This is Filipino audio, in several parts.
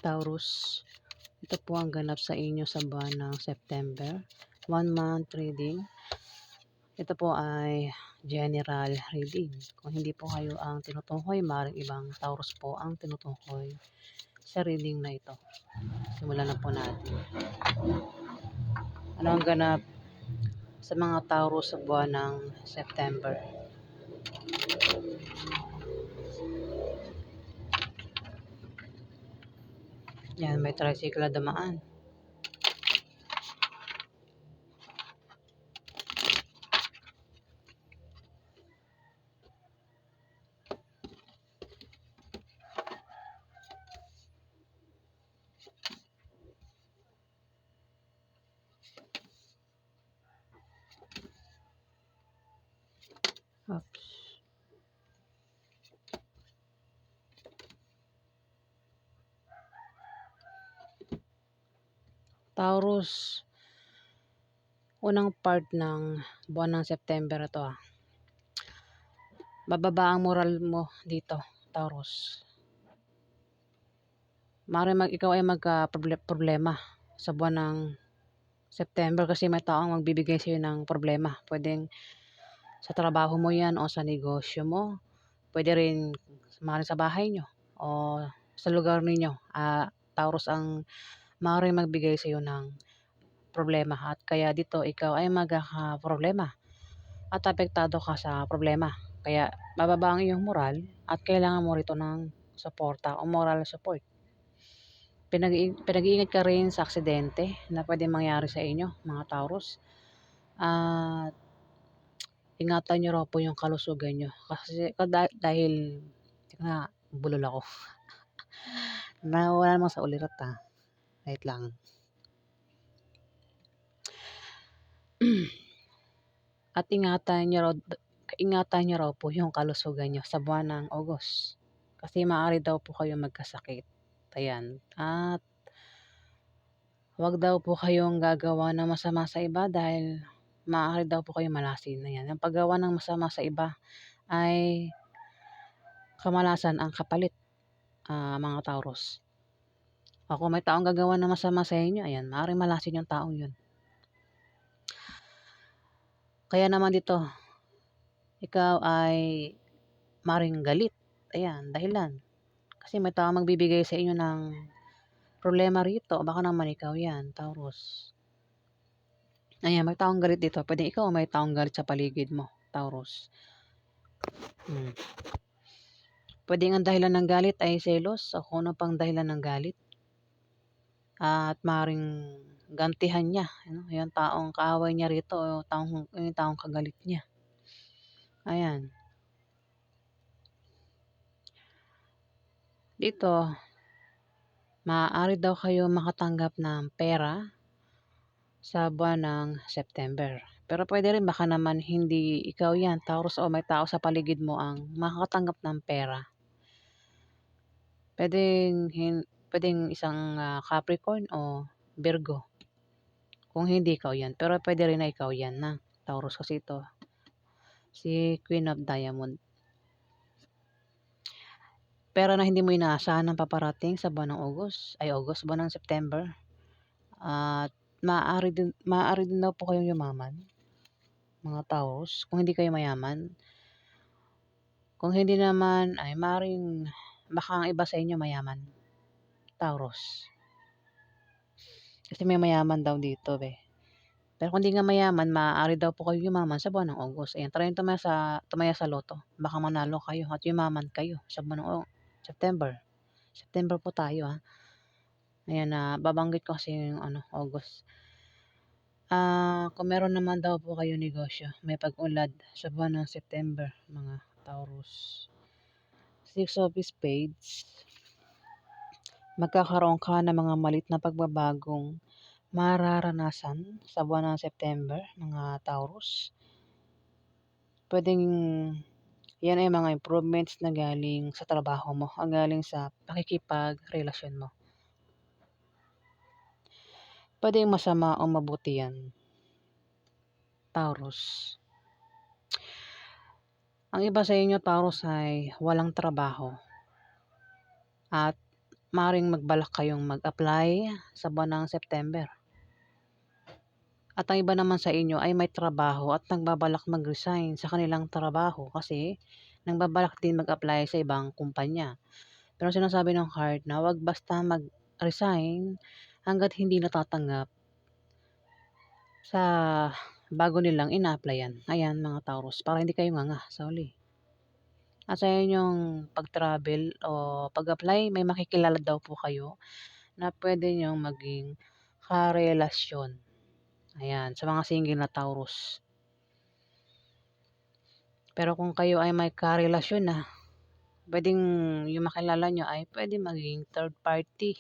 Taurus, ito po ang ganap sa inyo sa buwan ng September. 1 month reading. Ito po ay general reading. Kung hindi po kayo ang tinutukoy, maaaring ibang Taurus po ang tinutukoy sa reading na ito. Simulan na po natin. Ano ang ganap sa mga Taurus sa buwan ng September? Yan, may tricycle na dumaan. Oops. Taurus, unang part ng buwan ng September ito Bababa ang moral mo dito, Taurus. Maaaring ikaw ay problema sa buwan ng September kasi may taong magbibigay sa'yo ng problema. Pwedeng sa trabaho mo yan o sa negosyo mo. Pwede rin maaaring sa bahay nyo o sa lugar ninyo. Taurus ang maaaring magbigay sa'yo ng problema at kaya dito ikaw ay magkakaproblema at apektado ka sa problema. Kaya bababa ang iyong moral at kailangan mo rito ng suporta o moral support. Pinag-iingat ka rin sa aksidente na pwede mangyari sa inyo, mga Taurus. At ingatan nyo raw po yung kalusugan nyo. Kasi dahil, nga, bulol ako. Wala namang sa ulirat Wait lang. At ingatan nyo raw po yung kalusugan nyo sa buwan ng August. Kasi maaari daw po kayo magkasakit. Ayan. At huwag daw po kayong gagawa ng masama sa iba dahil maaari daw po kayong malasin. Ayan. Ang paggawa ng masama sa iba ay kamalasan ang kapalit, mga Taurus. O kung may taong gagawa ng masama sa inyo, ayan, maaaring malasin yung taong yun. Kaya naman dito, ikaw ay maaaring galit. Ayan, dahilan. Kasi may taong magbibigay sa inyo ng problema rito. Baka naman ikaw yan, Taurus. Ayan, may taong galit dito. Pwede ikaw o may taong galit sa paligid mo, Taurus. Pwede ang dahilan ng galit ay selos o kung ano pang dahilan ng galit. At maaaring gantihan niya, yung taong kaaway niya rito o yung taong kagalit niya. Ayan. Dito, maaari daw kayo makatanggap ng pera sa buwan ng September. Pero pwede rin baka naman hindi ikaw yan, Taurus, o may tao sa paligid mo ang makakatanggap ng pera. Pwedeng isang Capricorn o Virgo. Kung hindi ikaw yan. Pero pwede rin na ikaw yan na Taurus kasi ito. Si Queen of Diamond. Pera na hindi mo inaasahan ng paparating sa buwan ng buwan ng September. At maaari din daw po kayong yumaman, mga Taurus, kung hindi kayo mayaman. Kung hindi naman, ay maaaring baka ang iba sa inyo mayaman, Taurus. Kasi may mayaman daw dito, Pero kung hindi nga mayaman, maaari daw po kayo yumaman sa buwan ng August. Ayan, try tumaya sa loto. Baka manalo kayo at yumaman kayo sa buwan ng September. September po tayo, Ayan, babanggit ko kasi yung August. Kung meron naman daw po kayo negosyo, may pag-unlad sa buwan ng September, mga Taurus. 6 of Spades. Magkakaroon ka ng mga malit na pagbabagong mararanasan sa buwan ng September, mga Taurus. Pwedeng yan ay mga improvements na galing sa trabaho mo, ang galing sa pakikipagrelasyon mo. Pwedeng masama o mabuti yan, Taurus. Ang iba sa inyo, Taurus, ay walang trabaho. At maaaring magbalak kayong mag-apply sa buwan ng September. At ang iba naman sa inyo ay may trabaho at nagbabalak mag-resign sa kanilang trabaho kasi nagbabalak din mag-apply sa ibang kumpanya. Pero sinasabi ng card na wag basta mag-resign hangga't hindi natatanggap sa bago nilang ina-applyan. Ayan mga Taurus, para hindi kayo nganga sa huli. At sa inyong pag-travel o pag-apply, may makikilala daw po kayo na pwede niyong maging karelasyon. Ayan, sa mga single na Taurus. Pero kung kayo ay may karelasyon na, pwedeng yung makilala nyo ay pwede maging third party,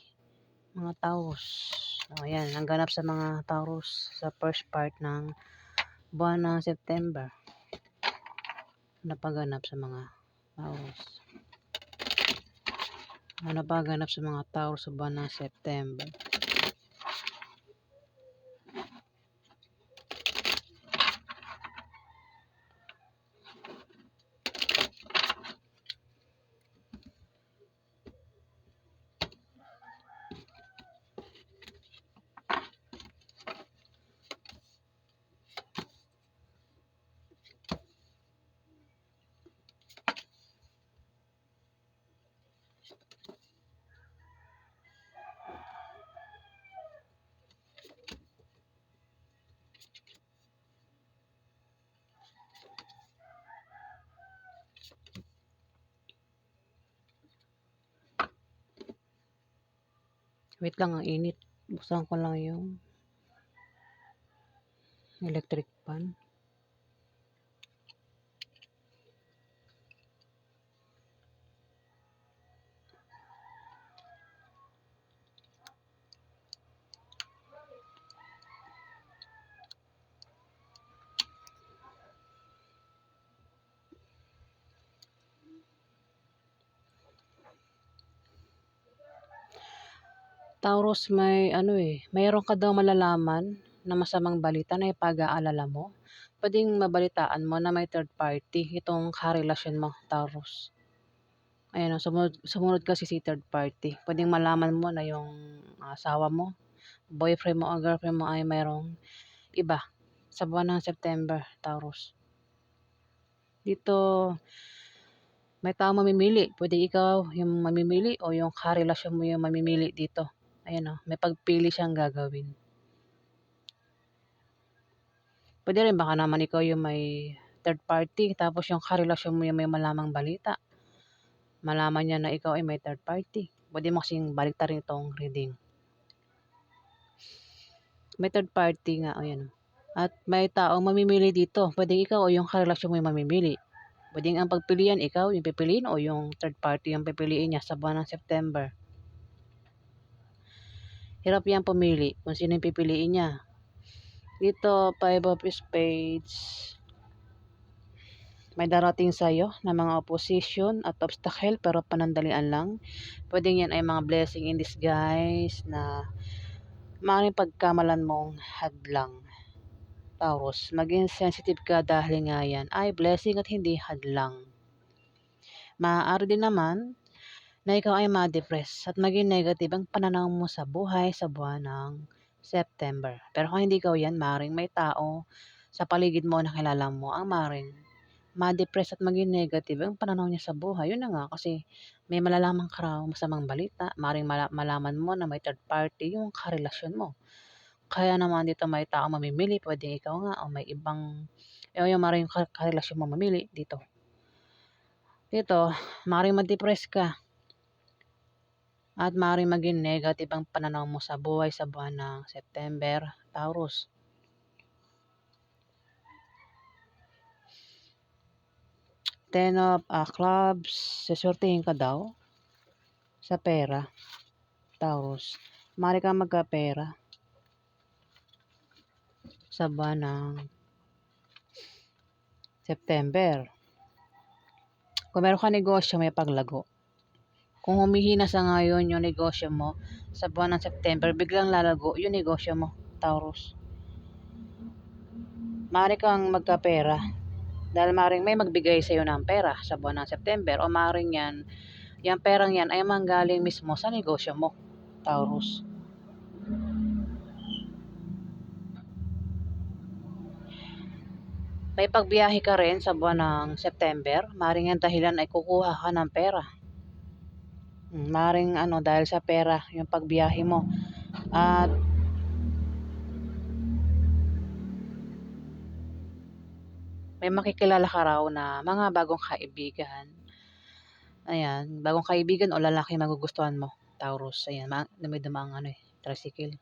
mga Taurus. Ayan, ang ganap sa mga Taurus sa first part ng buwan ng September. Napaganap sa mga Taurus. Napaganap sa mga Taurus sa buwan ng September. Wait lang, ang init. Buksan ko lang yung electric fan. Taurus, mayroon ka daw malalaman na masamang balita na ipag-aalala mo. Pwedeng mabalitaan mo na may third party itong karelasyon mo, Taurus. Ayan o, sumunod kasi si third party. Pwedeng malaman mo na yung asawa mo, boyfriend mo o girlfriend mo ay mayroong iba sa buwan ng September, Taurus. Dito, may tao mamimili. Pwede ikaw yung mamimili o yung karelasyon mo yung mamimili dito. Ayan o, may pagpili siyang gagawin. Pwede rin baka naman ikaw yung may third party, tapos yung karelasyon mo yung may malamang balita. Malaman niya na ikaw ay may third party. Pwede mo kasing baliktarin itong reading. May third party nga, ayan. At may taong mamimili dito. Pwede ikaw o yung karelasyon mo yung mamimili. Pwede ang pagpilian, ikaw yung pipiliin o yung third party yung pipiliin niya sa buwan ng September. Hirap yan pumili kung sino yung pipiliin niya. Dito, 5 of Spades. May darating sa iyo na mga opposition at obstacle pero panandalian lang. Pwede yan ay mga blessing in disguise na maaaring pagkamalan mong hadlang. Taurus, maging sensitive ka dahil nga yan ay blessing at hindi hadlang. Maaari din naman na ikaw ay ma-depress at maging negative ang pananaw mo sa buhay sa buwan ng September. Pero kung hindi ikaw yan, maaaring may tao sa paligid mo na kilala mo ang maaaring ma-depress at maging negative ang pananaw niya sa buhay. Yun na nga, kasi may malalaman ka raw masamang balita. Maaaring malaman mo na may third party yung karelasyon mo. Kaya naman dito may tao mamimili, pwede ikaw nga o may ibang, yung maaaring karelasyon mo mamili dito. Dito, maaaring ma-depress ka at maaaring maging negative ang pananaw mo sa buhay sa buwan ng September, Taurus. Ten of Clubs, susurtihin ka daw sa pera, Taurus. Maaari kang magkapera sa buwan ng September. Kung meron ka negosyo, may paglago. Kung humihina sa ngayon yung negosyo mo, sa buwan ng September, biglang lalago yung negosyo mo, Taurus. Maaari kang magkapera dahil maaaring may magbigay sa iyo ng pera sa buwan ng September o maaaring yan Yang perang yan ay manggaling mismo sa negosyo mo, Taurus. May pagbiyahe ka rin sa buwan ng September, maaaring ang dahilan ay kukuha ka ng pera. Maaaring dahil sa pera yung pagbiyahe mo. At may makikilala ka raw na mga bagong kaibigan. Ayan, bagong kaibigan o lalaki magugustuhan mo, Taurus. Ayan, dumi-dumaang tricycle.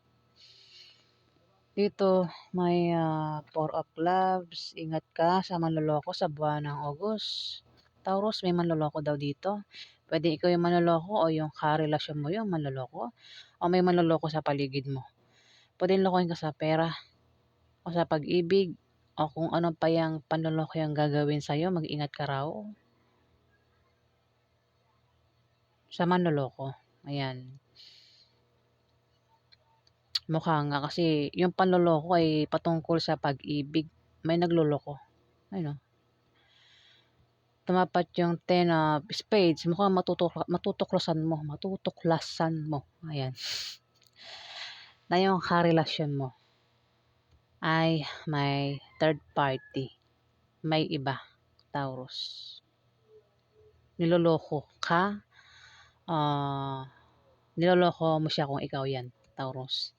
Dito may Four of Clubs. Ingat ka sa manloloko sa buwan ng August. Taurus, may manloloko daw dito. Pwede ikaw yung manloloko o yung karelasyon mo yung manloloko. O may manloloko sa paligid mo. Pwede lokohin ka sa pera o sa pag-ibig o kung ano pa yung panloloko yung gagawin sa'yo, mag-ingat ka raw sa manloloko. Ayan. Mukha nga kasi yung panloloko ay patungkol sa pag-ibig. May nagloloko. Ayun, tumapat yung Ten of Spades. Mukhang matutuklasan mo. Ayan. Na yung karelasyon mo ay may third party. May iba, Taurus. Niloloko ka. Niloloko mo siya kung ikaw yan, Taurus.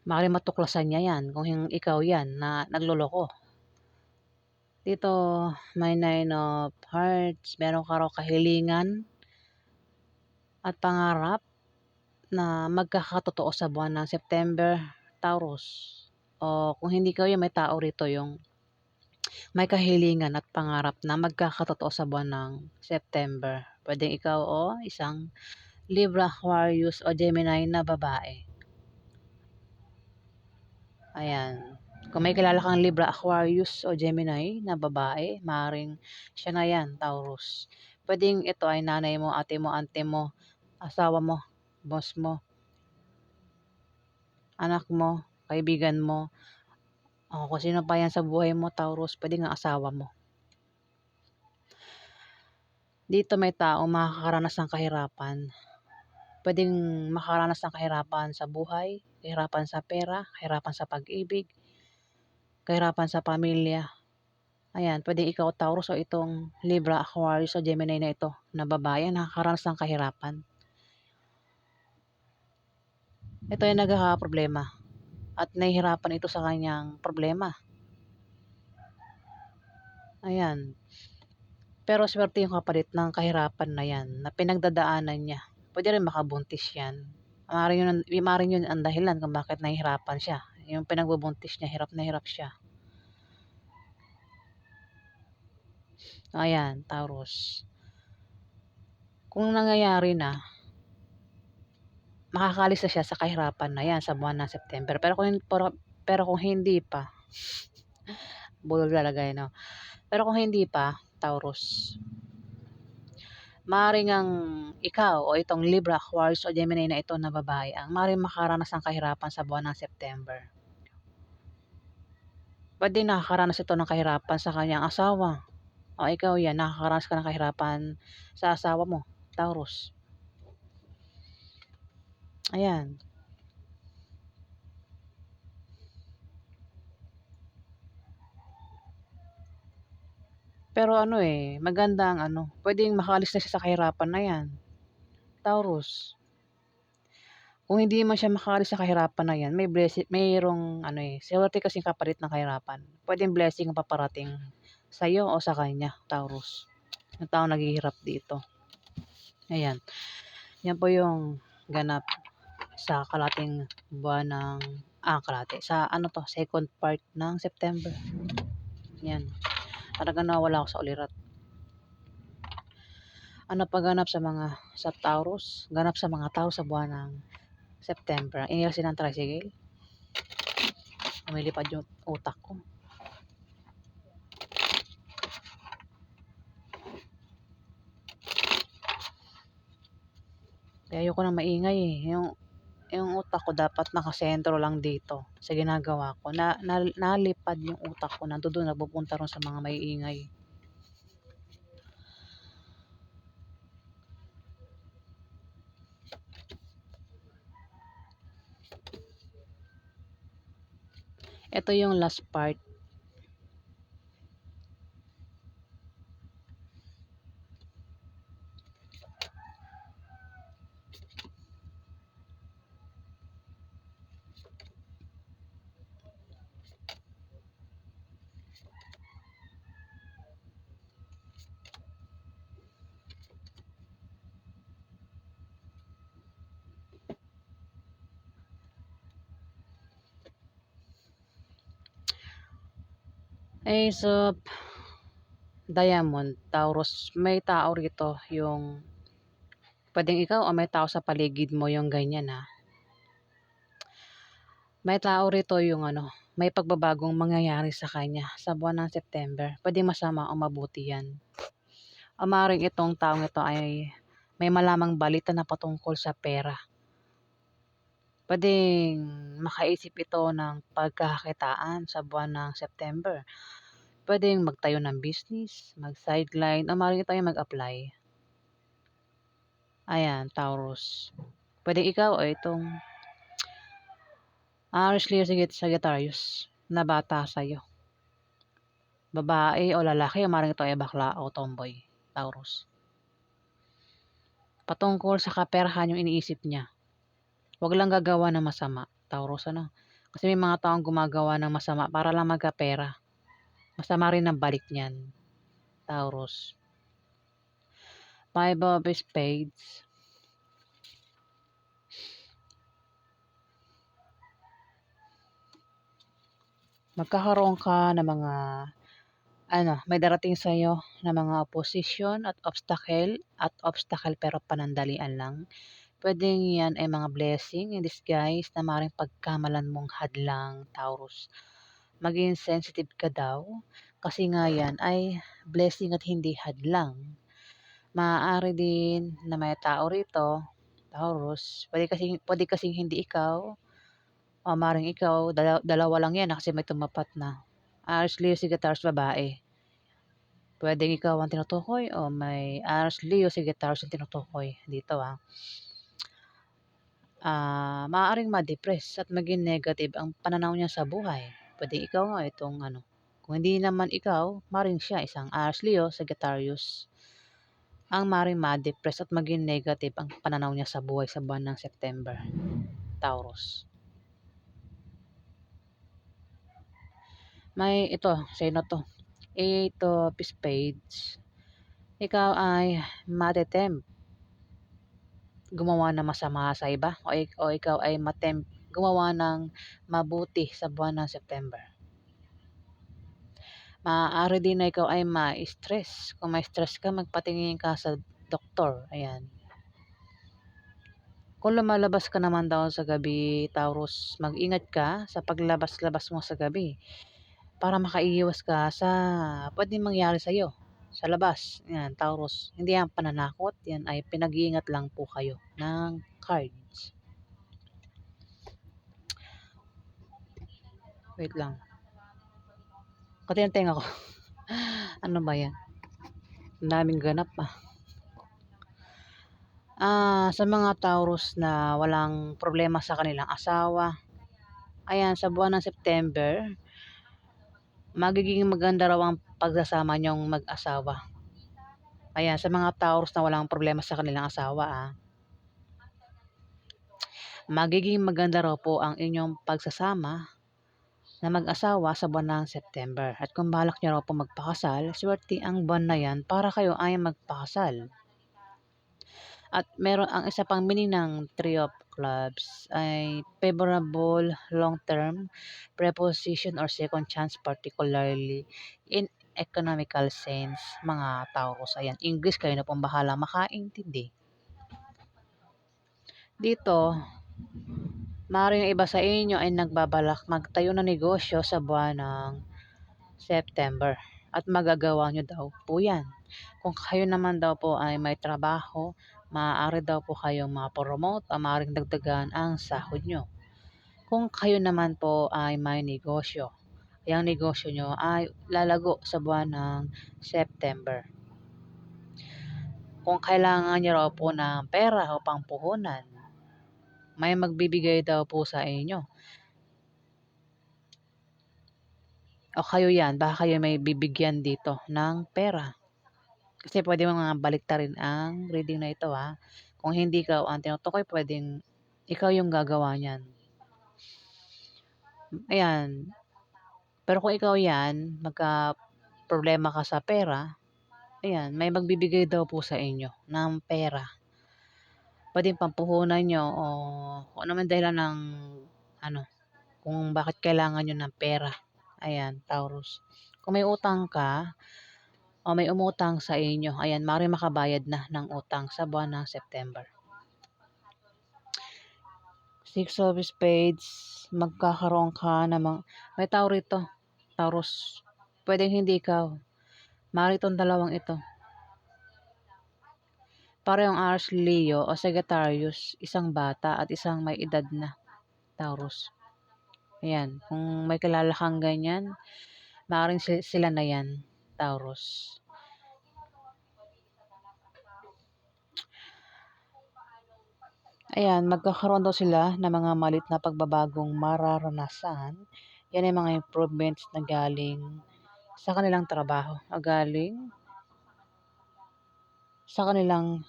Maaaring matuklasan niya yan kung ikaw yan na nagloloko. Dito, may Nine of Hearts. Meron ka raw kahilingan at pangarap na magkakatotoo sa buwan ng September, Taurus. O kung hindi kayo, may tao rito yung may kahilingan at pangarap na magkakatotoo sa buwan ng September. Pwedeng ikaw o isang Libra, Aquarius o Gemini na babae. Ayan. Kung may kilala kang Libra, Aquarius o Gemini na babae, maaaring siya na yan, Taurus. Pwedeng ito ay nanay mo, ate mo, ante mo, asawa mo, boss mo, anak mo, kaibigan mo, o kung sino pa yan sa buhay mo, Taurus, pwedeng ang asawa mo. Dito may tao makakaranas ng kahirapan. Pwedeng makaranas ng kahirapan sa buhay, kahirapan sa pera, kahirapan sa pag-ibig, kahirapan sa pamilya. Ayan, pwedeng ikaw, Taurus, o itong Libra, Aquarius o Gemini na ito na babae nakakaranas ng kahirapan. Ito ay nagkakaproblema at nahihirapan ito sa kanyang problema. Ayan. Pero swerte yung kapalit ng kahirapan na yan na pinagdadaanan niya. Pwede rin makabuntis yan. Maaaring yun ang dahilan kung bakit nahihirapan siya. Yung pinagbubuntis niya, hirap na hirap siya. Ayan, Taurus. Kung nangyayari na, makakalis na siya sa kahirapan na yan sa buwan ng September. Pero kung hindi pa, bulol lalagay, no? Pero kung hindi pa, Taurus, maaaring ang ikaw o itong Libra, Aquarius o Gemini na ito na babae ang maaaring makaranas ng kahirapan sa buwan ng September. Pwede nakakaranas ito ng kahirapan sa kanyang asawa. O ikaw yan, nakakaranas ka ng kahirapan sa asawa mo, Taurus. Ayan. Pero maganda ang pwedeng makaalis na siya sa kahirapan na yan, Taurus. Kung hindi man siya makaalis sa kahirapan na yan, may blessing, mayroong swerte kasing kapalit ng kahirapan. Pwedeng blessing ang paparating sa iyo o sa kanya, Taurus. Yung taong naghihirap dito. Ayan. Yan po yung ganap sa kalating buwan ng sa second part ng September. Yan. Talaga nawala ako sa ulirat. Pagganap sa Taurus? Ganap sa mga tao sa buwan ng September. Inilsin ng tricycle. Lumilipad yung utak ko. Kaya ayoko na maingay eh. Yung utak ko dapat nakasentro lang dito sa ginagawa ko. Nalipad yung utak ko. Nandoon napupunta ron sa mga maiingay. Ito yung last part. Ace of Diamond, Taurus. May tao rito yung pwedeng ikaw o may tao sa paligid mo yung ganyan ha. May tao rito yung may pagbabagong mangyayari sa kanya sa buwan ng September. Pwedeng masama o mabuti yan. O maaaring itong taong ito ay may malamang balita na patungkol sa pera. Pwedeng makaisip ito ng pagkakakitaan sa buwan ng September. Pwedeng magtayo ng business, mag-sideline, o maaaring ito ay mag-apply. Ayan, Taurus. Pwedeng ikaw o itong Aries, Leo, Sagittarius na bata sa'yo. Babae o lalaki, o maaaring ito ay bakla o tomboy, Taurus. Patungkol sa kaperahan yung iniisip niya. Huwag lang gagawa ng masama, Taurus, ano? Kasi may mga taong gumagawa ng masama para lang magkapera. Masama rin ang balik niyan, Taurus. Five of Spades. Magkakaroon ka ng mga may darating sa iyo na mga opposition at obstacle pero panandalian lang. Pwedeng yan ay mga blessing in disguise na maaaring pagkamalan mong hadlang, Taurus. Maging sensitive ka daw kasi nga yan ay blessing at hindi hadlang. Maaari din na may tao rito, Taurus. Pwede kasing hindi ikaw o maaaring ikaw, dalawa lang yan kasi may tumapat na. Aries, Leo, Sagittarius, babae. Pwedeng ikaw ang tinutukoy o may Aries, Leo, Sagittarius ang tinutukoy dito maaaring ma-depress at maging negative ang pananaw niya sa buhay. Pwede ikaw nga itong kung hindi naman ikaw, maaaring siya isang Aries, Leo, Sagittarius ang maaaring ma-depress at maging negative ang pananaw niya sa buhay sa buwan ng September, Taurus. May ito, sa'yo na to. Eight of Spades. Ikaw ay matetempt gumawa ng masama sa iba o ikaw ay gumawa ng mabuti sa buwan ng September. Maaari din na ikaw ay ma-stress. Kung may stress ka, magpatingin ka sa doktor. Ayan. Kung lumalabas ka naman daw sa gabi, Taurus, mag-ingat ka sa paglabas-labas mo sa gabi para makaiwas ka sa pwedeng mangyari sa iyo sa labas. Yan, Taurus. Hindi yan pananakot. Yan ay pinag-iingat lang po kayo ng cards. Wait lang. Pati ang tenga ko. Ano ba yan? Ang daming ganap sa mga Taurus na walang problema sa kanilang asawa. Ayan, sa buwan ng September, magiging maganda raw ang pagsasama niyong mag-asawa. Ayan, sa mga Taurus na walang problema sa kanilang asawa magiging maganda raw po ang inyong pagsasama na mag-asawa sa buwan ng September. At kung balak niyo raw po magpakasal, swerte ang buwan na yan para kayo ay magpakasal. At meron ang isa pang meaning ng Three of Clubs ay favorable long-term preposition or second chance, particularly in economical sense, mga Taurus. Ayan, English kayo na pong bahala makaintindi. Dito, maaaring iba sa inyo ay nagbabalak magtayo ng negosyo sa buwan ng September at magagawa nyo daw po yan. Kung kayo naman daw po ay may trabaho, maaari daw po kayong ma-promote o maaaring dagdagan ang sahod nyo. Kung kayo naman po ay may negosyo, yung negosyo nyo ay lalago sa buwan ng September. Kung kailangan nyo raw po ng pera o pangpuhunan, may magbibigay daw po sa inyo. O kayo 'yan, baka kayo may bibigyan dito ng pera. Kasi puwede mong nga baliktarin ang reading na ito, Kung hindi ikaw ang tinutukoy, puwedeng ikaw yung gagawa niyan. Ayan, pero kung ikaw 'yan, problema ka sa pera, ayan, may magbibigay daw po sa inyo ng pera. Puwedeng pampuhunan niyo o kung ano man dahilan ng ano, kung bakit kailangan niyo ng pera. Ayan, Taurus. Kung may utang ka o may umutang sa inyo, ayan, maaaring makabayad na ng utang sa buwan ng September. Six of Spades, magkakaroon ka ng may tao rito, Taurus. Puwedeng hindi ikaw, maaaring itong dalawang ito. Parehong Aries, Leo o Sagittarius, isang bata at isang may edad na, Taurus. Ayan, kung may kilala kang ganyan, maaaring sila na yan, Taurus. Ayan, magkakaroon daw sila ng mga malit na pagbabagong mararanasan. Yan ay mga improvements na galing sa kanilang trabaho, o galing sa kanilang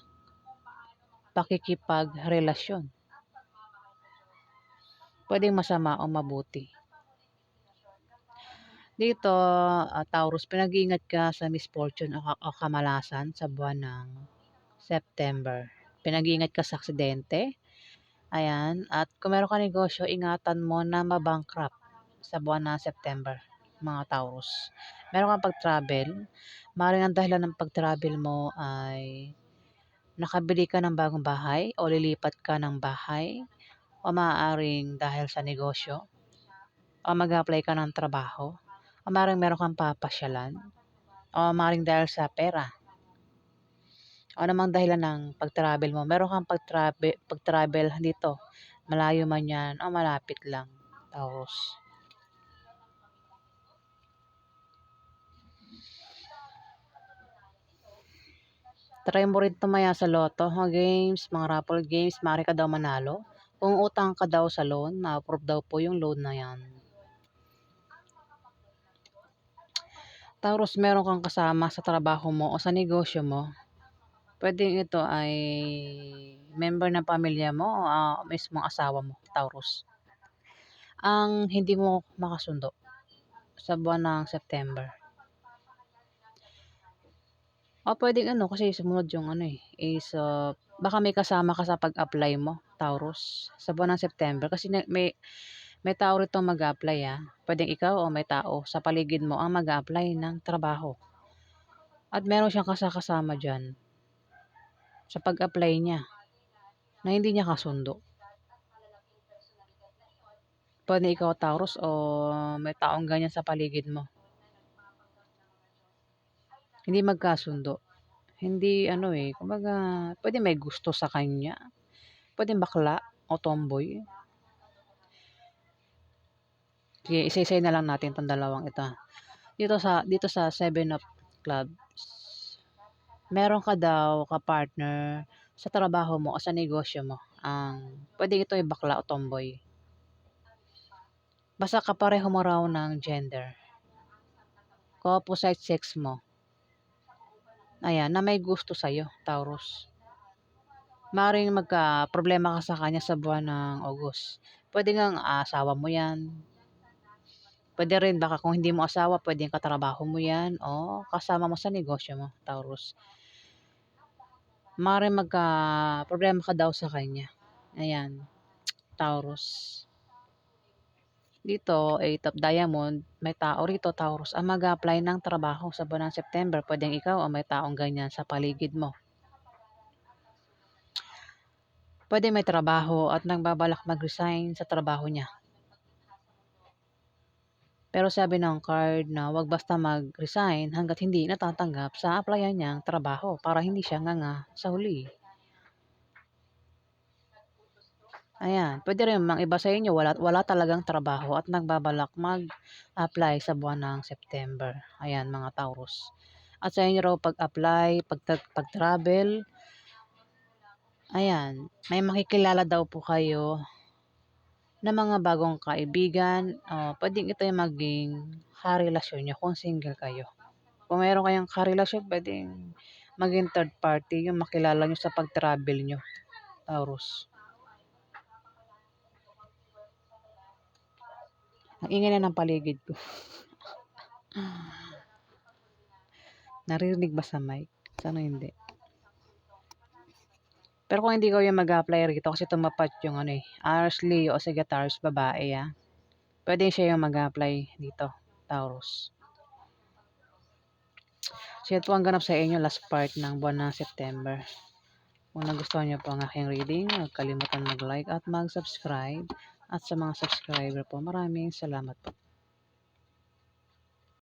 pakikipagrelasyon. Pwedeng masama o mabuti. Dito, Taurus, pinag-iingat ka sa misfortune o kamalasan sa buwan ng September. Pinag-iingat ka sa aksidente. Ayan. At kung meron ka negosyo, ingatan mo na mabankrupt sa buwan ng September, mga Taurus. Meron kang pag-travel. Maaaring ang dahilan ng pag-travel mo ay nakabili ka ng bagong bahay o lilipat ka ng bahay o maaaring dahil sa negosyo o mag-apply ka ng trabaho o maaaring meron kang papasyalan o maaaring dahil sa pera o namang dahilan ng pag-travel mo. Meron kang pag-travel dito, malayo man yan o malapit lang, Taurus. Try mo rin tumaya sa loto, mga games, mga raffle games, maaari ka daw manalo. Kung utang ka daw sa loan, ma-approve daw po yung loan na yan. Taurus, meron kang kasama sa trabaho mo o sa negosyo mo. Pwedeng ito ay member ng pamilya mo o mismong asawa mo, Taurus. Ang hindi mo makasundo sa buwan ng September. O pwedeng kasi sumunod yung baka may kasama ka sa pag-apply mo, Taurus, sa buwan ng September. Kasi may tao rito mag-apply, Pwedeng ikaw o may tao sa paligid mo ang mag-apply ng trabaho. At meron siyang kasama dyan sa pag-apply niya na hindi niya kasundo. Pwede ikaw, Taurus, o may taong ganyan sa paligid mo. Hindi magkasundo. Hindi kumbaga, pwede may gusto sa kanya. Pwede bakla o tomboy. Sige, isa-isay na lang natin tong dalawang ito. Dito sa Seven of Clubs, meron ka daw ka-partner sa trabaho mo o sa negosyo mo. Pwede ito ay bakla o tomboy. Basta kapareho mo raw ng gender. Opposite sex mo. Ayan, na may gusto sa'yo, Taurus. Maaaring magka-problema ka sa kanya sa buwan ng August. Pwede ngang asawa mo yan. Pwede rin baka kung hindi mo asawa, pwedeng katrabaho mo yan o kasama mo sa negosyo mo, Taurus. Maaaring magka-problema ka daw sa kanya. Ayan, Taurus. Dito, 8 of Diamond, may tao rito, Taurus, ang mag-apply ng trabaho sa buwan ng September. Pwedeng ikaw o may taong ganyan sa paligid mo. Pwede may trabaho at nagbabalak mag-resign sa trabaho niya. Pero sabi ng card na wag basta mag-resign hanggat hindi natatanggap sa applyan niyang trabaho para hindi siya nganga sa huli. Ayan, pwede rin mang iba sa inyo wala talagang trabaho at nagbabalak mag-apply sa buwan ng September. Ayan, mga Taurus. At sa inyo raw pag-apply, pag-travel, ayan, may makikilala daw po kayo na mga bagong kaibigan, puwedeng ito yung maging karelasyon niyo kung single kayo. Kung meron kayong karelasyon, puwedeng maging third party yung makilala niyo sa pag-travel niyo, Taurus. Ang ingay na ng paligid ko. Naririnig ba sa mic? Sana hindi. Pero kung hindi kayo mag-a-apply rito kasi tumapat yung Ars Leo o Sagittarius babae, pwede siya yung mag-a-apply dito, Taurus. So yan po ang ganap sa inyo last part ng buwan ng September. Kung nagustuhan niyo po ang aking reading, huwag kalimutan mag-like at mag-subscribe. At sa mga subscriber po, maraming salamat po.